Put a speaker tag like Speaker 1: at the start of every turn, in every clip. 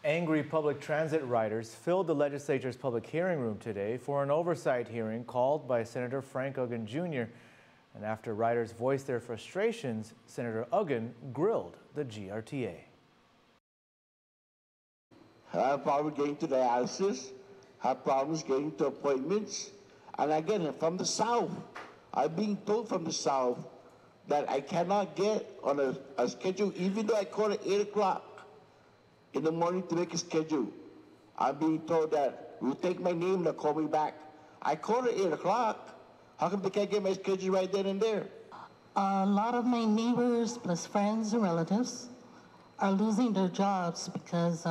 Speaker 1: Angry public transit riders filled the legislature's public hearing room today for an oversight hearing called by Senator Frank Uggan Jr. And after riders voiced their frustrations, Senator Uggan grilled the GRTA.
Speaker 2: Have problems getting to dialysis, have problems getting to appointments. And again, from the South, I'm being told from the South that I cannot get on a schedule, even though I call at 8 o'clock in the morning to make a schedule. I'm being told that you take my name and they'll call me back. I call at 8 o'clock. How come they can't get my schedule right then and there?
Speaker 3: A lot of my neighbors, plus friends and relatives, are losing their jobs because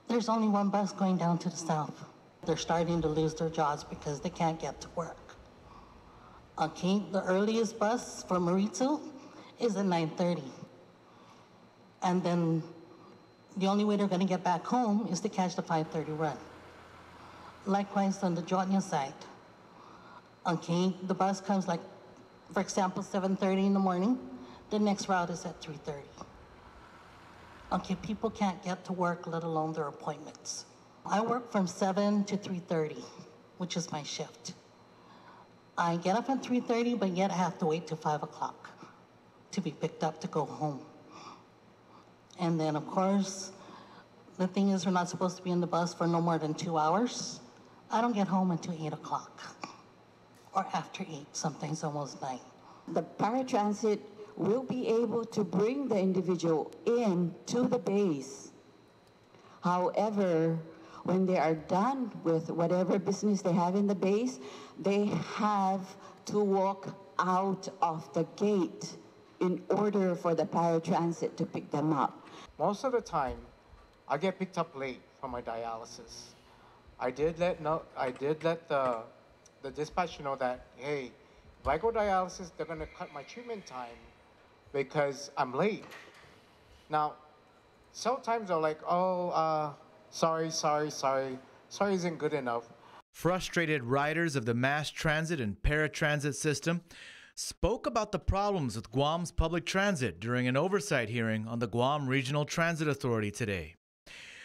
Speaker 3: there's only one bus going down to the south. They're starting to lose their jobs because they can't get to work. Okay, the earliest bus for Mauricio is at 9:30. And then the only way they're going to get back home is to catch the 5:30 run. Likewise on the Jotnia side. Okay, the bus comes like, for example, 7:30 in the morning. The next route is at 3:30. Okay, people can't get to work, let alone their appointments. I work from 7 to 3:30, which is my shift. I get up at 3:30, but yet I have to wait till 5 o'clock to be picked up to go home. And then, of course, the thing is we're not supposed to be in the bus for no more than 2 hours. I don't get home until 8 o'clock, or after 8, sometimes almost 9.
Speaker 4: The paratransit will be able to bring the individual in to the base. However, when they are done with whatever business they have in the base, they have to walk out of the gate in order for the paratransit to pick them up.
Speaker 5: Most of the time, I get picked up late for my dialysis. I did let the dispatcher know that, hey, if I go dialysis, they're gonna cut my treatment time because I'm late. Now, sometimes they're like, oh, sorry isn't good enough.
Speaker 1: Frustrated riders of the mass transit and paratransit system spoke about the problems with Guam's public transit during an oversight hearing on the Guam Regional Transit Authority today.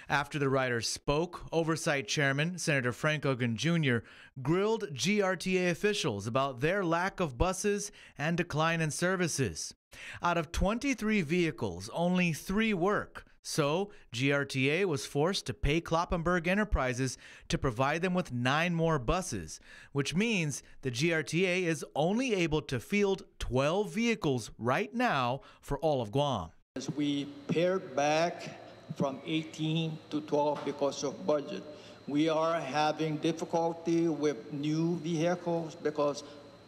Speaker 1: After the riders spoke, Oversight Chairman Senator Frank Uggan Jr. grilled GRTA officials about their lack of buses and decline in services. Out of 23 vehicles, only 3 work. So, GRTA was forced to pay Kloppenberg Enterprises to provide them with 9 more buses, which means the GRTA is only able to field 12 vehicles right now for all of Guam.
Speaker 6: As we pared back from 18 to 12 because of budget, we are having difficulty with new vehicles because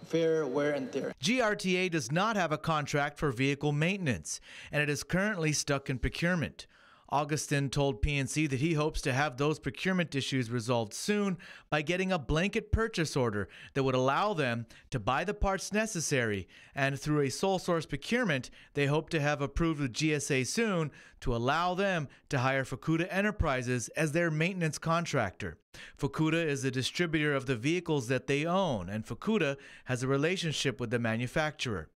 Speaker 6: fair wear and tear.
Speaker 1: GRTA does not have a contract for vehicle maintenance, and it is currently stuck in procurement. Agustin told PNC that he hopes to have those procurement issues resolved soon by getting a blanket purchase order that would allow them to buy the parts necessary, and through a sole source procurement, they hope to have approved with GSA soon to allow them to hire Fukuda Enterprises as their maintenance contractor. Fukuda is the distributor of the vehicles that they own, and Fukuda has a relationship with the manufacturer.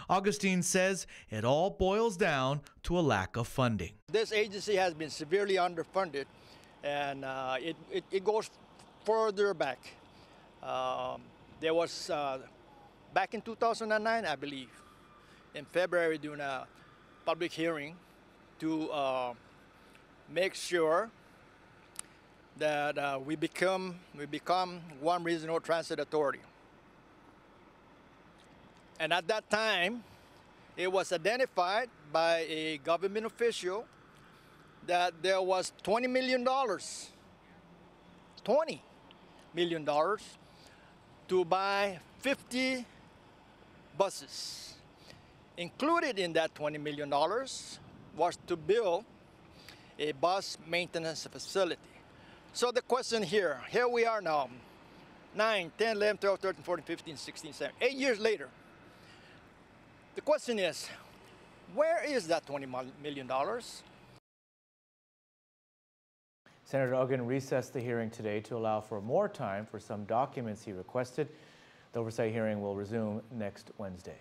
Speaker 1: Agustin says it all boils down to a lack of funding.
Speaker 7: This agency has been severely underfunded, and it goes further back. There was, back in 2009, I believe, in February, during a public hearing to make sure that we become Guam Regional Transit Authority. And at that time, it was identified by a government official that there was $20 million to buy 50 buses. Included in that $20 million was to build a bus maintenance facility. So the question here we are now, 9, 10, 11, 12, 13, 14, 15, 16, 17, 8 years later. The question is, where is that $20 million?
Speaker 1: Senator Uggan recessed the hearing today to allow for more time for some documents he requested. The oversight hearing will resume next Wednesday.